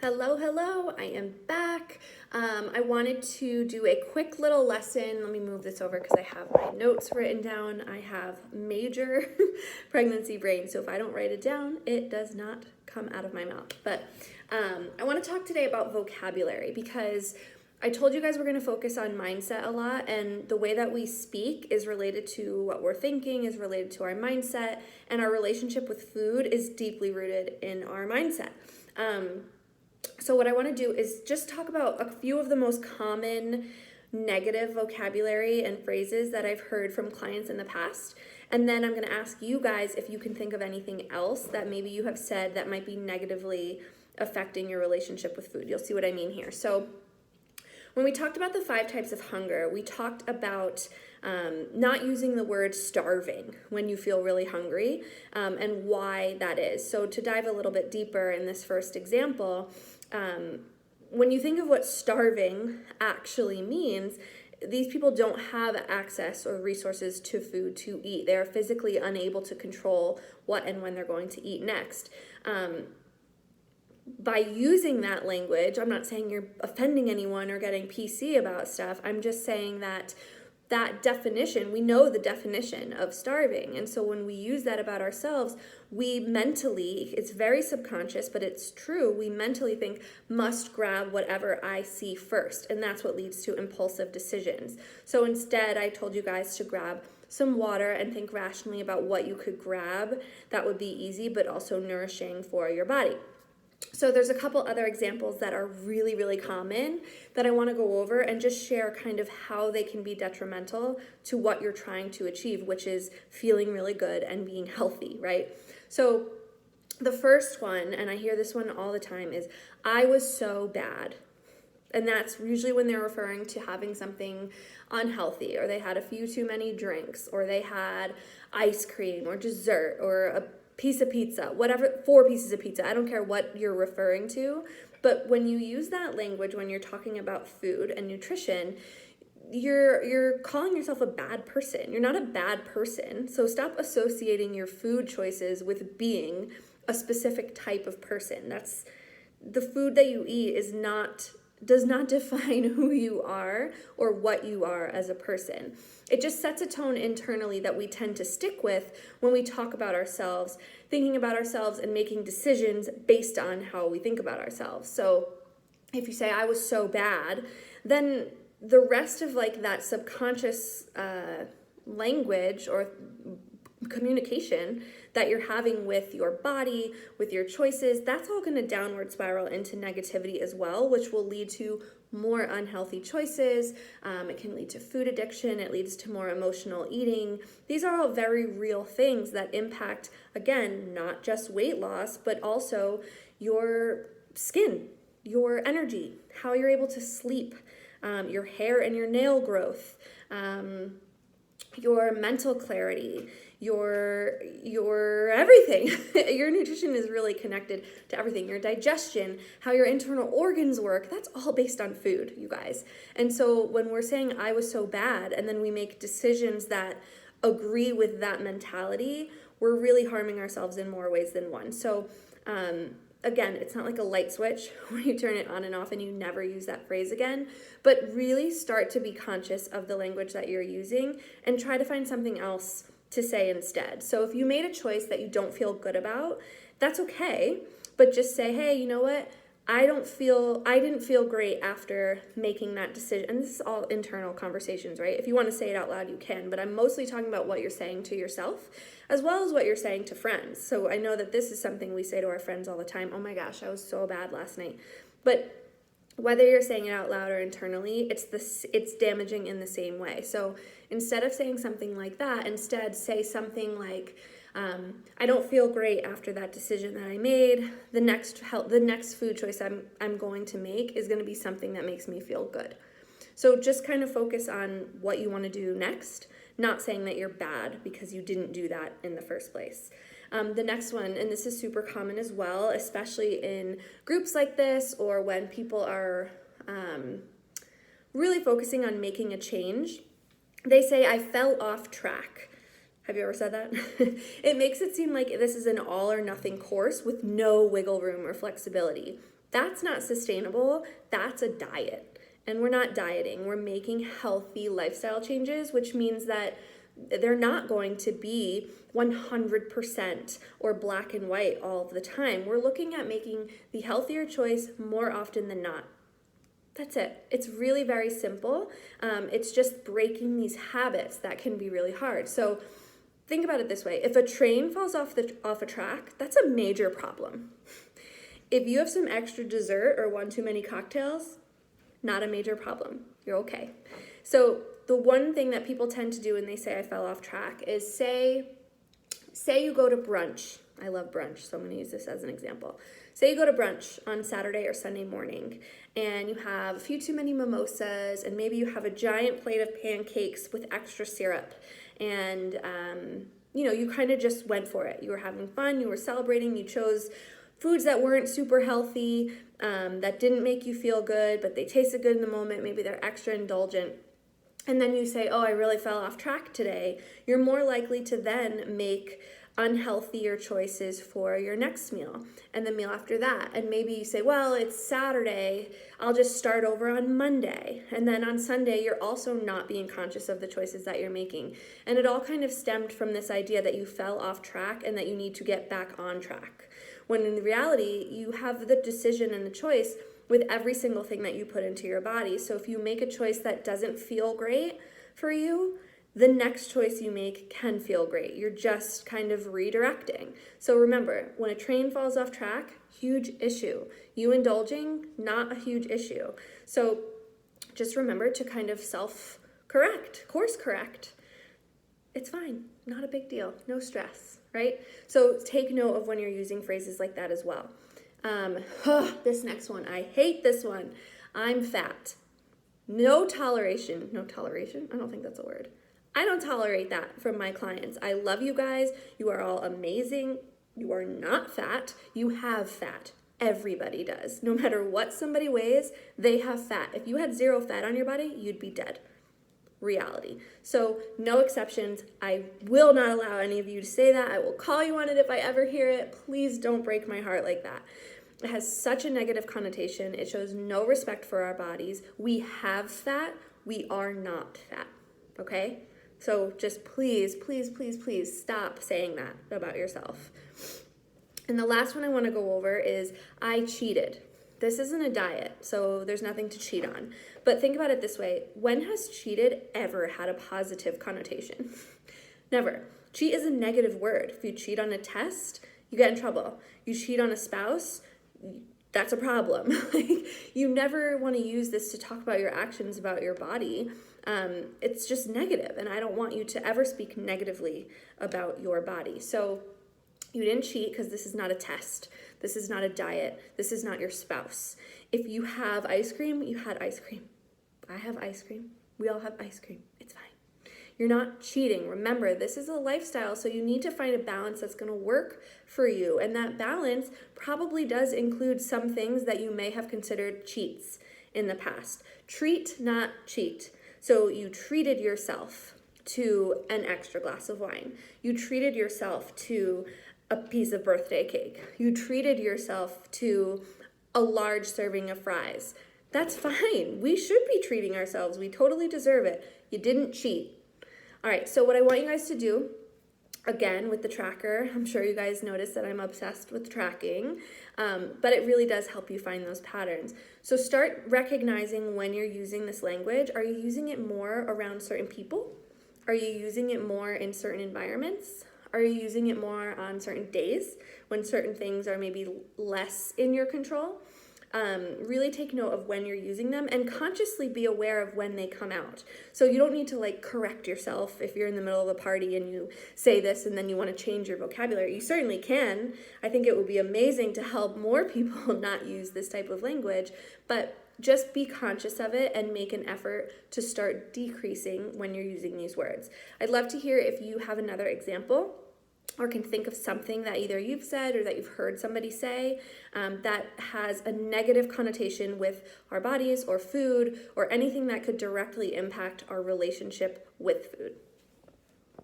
Hello, hello, I am back. I wanted to do a quick little lesson. Let me move this over because I have my notes written down. I have major pregnancy brain, so if I don't write it down, it does not come out of my mouth. But I want to talk today about vocabulary because I told you guys we're going to focus on mindset a lot, and the way that we speak is related to what we're thinking, is related to our mindset, and our relationship with food is deeply rooted in our mindset. So what I want to do is just talk about a few of the most common negative vocabulary and phrases that I've heard from clients in the past. And then I'm going to ask you guys if you can think of anything else that maybe you have said that might be negatively affecting your relationship with food. You'll see what I mean here. So when we talked about the 5 types of hunger, we talked about not using the word starving when you feel really hungry, and why that is. So to dive a little bit deeper in this first example, when you think of what starving actually means, these people don't have access or resources to food to eat. They are physically unable to control what and when they're going to eat next. By using that language, I'm not saying you're offending anyone or getting PC about stuff. I'm just saying that definition, we know the definition of starving. And so when we use that about ourselves, we mentally, it's very subconscious, but it's true, we mentally think, must grab whatever I see first. And that's what leads to impulsive decisions. So instead, I told you guys to grab some water and think rationally about what you could grab that would be easy, but also nourishing for your body. So there's a couple other examples that are really, really common that I want to go over and just share kind of how they can be detrimental to what you're trying to achieve, which is feeling really good and being healthy, right? So the first one, and I hear this one all the time, is I was so bad. And that's usually when they're referring to having something unhealthy, or they had a few too many drinks, or they had ice cream or dessert or a piece of pizza, whatever, 4 pieces of pizza. I don't care what you're referring to. But when you use that language, when you're talking about food and nutrition, you're calling yourself a bad person. You're not a bad person. So stop associating your food choices with being a specific type of person. That's the food that you eat does not define who you are or what you are as a person. It just sets a tone internally that we tend to stick with when we talk about ourselves, thinking about ourselves and making decisions based on how we think about ourselves. So if you say, I was so bad, then the rest of like that subconscious language or communication that you're having with your body, with your choices, that's all going to downward spiral into negativity as well, which will lead to more unhealthy choices. It can lead to food addiction. It leads to more emotional eating. These are all very real things that impact, again, not just weight loss, but also your skin, your energy, how you're able to sleep, your hair and your nail growth, your mental clarity, your everything. Your nutrition is really connected to everything. Your digestion, how your internal organs work, that's all based on food, you guys. And so when we're saying I was so bad and then we make decisions that agree with that mentality, we're really harming ourselves in more ways than one. So again, it's not like a light switch where you turn it on and off and you never use that phrase again, but really start to be conscious of the language that you're using and try to find something else to say instead. So if you made a choice that you don't feel good about, that's okay, but just say, hey, you know what? I didn't feel great after making that decision. And this is all internal conversations, right? If you want to say it out loud, you can, but I'm mostly talking about what you're saying to yourself as well as what you're saying to friends. So I know that this is something we say to our friends all the time. Oh my gosh, I was so bad last night. But whether you're saying it out loud or internally, it's damaging in the same way. So instead of saying something like that, instead say something like, I don't feel great after that decision that I made. The next food choice I'm going to make is going to be something that makes me feel good. So just kind of focus on what you want to do next, not saying that you're bad because you didn't do that in the first place. The next one, and this is super common as well, especially in groups like this or when people are really focusing on making a change, they say, I fell off track. Have you ever said that? It makes it seem like this is an all or nothing course with no wiggle room or flexibility. That's not sustainable. That's a diet. And we're not dieting. We're making healthy lifestyle changes, which means that they're not going to be 100% or black and white all of the time. We're looking at making the healthier choice more often than not. That's it. It's really very simple. It's just breaking these habits that can be really hard. So think about it this way. If a train falls off a track, that's a major problem. If you have some extra dessert or one too many cocktails, not a major problem. You're okay. So the one thing that people tend to do when they say I fell off track is say you go to brunch. I love brunch, so I'm going to use this as an example. Say you go to brunch on Saturday or Sunday morning, and you have a few too many mimosas, and maybe you have a giant plate of pancakes with extra syrup, and you kind of just went for it. You were having fun, you were celebrating, you chose foods that weren't super healthy, that didn't make you feel good, but they tasted good in the moment. Maybe they're extra indulgent. And then you say, oh, I really fell off track today. You're more likely to then make unhealthier choices for your next meal and the meal after that. And maybe you say, well, it's Saturday, I'll just start over on Monday. And then on Sunday, you're also not being conscious of the choices that you're making. And it all kind of stemmed from this idea that you fell off track and that you need to get back on track. When in reality, you have the decision and the choice with every single thing that you put into your body. So if you make a choice that doesn't feel great for you, the next choice you make can feel great. You're just kind of redirecting. So remember, when a train falls off track, huge issue. You indulging, not a huge issue. So just remember to kind of self-correct, course correct. It's fine, not a big deal, no stress, right? So take note of when you're using phrases like that as well. This next one, I hate this one. I'm fat. No toleration. I don't think that's a word. I don't tolerate that from my clients. I love you guys. You are all amazing. You are not fat. You have fat. Everybody does. No matter what somebody weighs, they have fat. If you had 0 fat on your body, you'd be dead. Reality. So no exceptions. I will not allow any of you to say that. I will call you on it if I ever hear it. Please don't break my heart like that. It has such a negative connotation. It shows no respect for our bodies. We have fat. We are not fat. Okay? So just please, please, please, please stop saying that about yourself. And the last one I want to go over is I cheated. This isn't a diet, so there's nothing to cheat on. But think about it this way. When has cheated ever had a positive connotation? Never. Cheat is a negative word. If you cheat on a test, you get in trouble. You cheat on a spouse, that's a problem. You never want to use this to talk about your actions, about your body. It's just negative, and I don't want you to ever speak negatively about your body. So you didn't cheat because this is not a test. This is not a diet. This is not your spouse. If you have ice cream, you had ice cream. I have ice cream. We all have ice cream. It's fine. You're not cheating. Remember, this is a lifestyle, so you need to find a balance that's going to work for you. And that balance probably does include some things that you may have considered cheats in the past. Treat, not cheat. So you treated yourself to an extra glass of wine. You treated yourself to a piece of birthday cake. You treated yourself to a large serving of fries. That's fine. We should be treating ourselves. We totally deserve it. You didn't cheat. All right, so what I want you guys to do, again, with the tracker, I'm sure you guys noticed that I'm obsessed with tracking, but it really does help you find those patterns. So start recognizing when you're using this language. Are you using it more around certain people? Are you using it more in certain environments? Are you using it more on certain days when certain things are maybe less in your control? Really take note of when you're using them and consciously be aware of when they come out. So you don't need to correct yourself if you're in the middle of a party and you say this and then you want to change your vocabulary. You certainly can. I think it would be amazing to help more people not use this type of language, but just be conscious of it and make an effort to start decreasing when you're using these words. I'd love to hear if you have another example or can think of something that either you've said or that you've heard somebody say that has a negative connotation with our bodies or food or anything that could directly impact our relationship with food.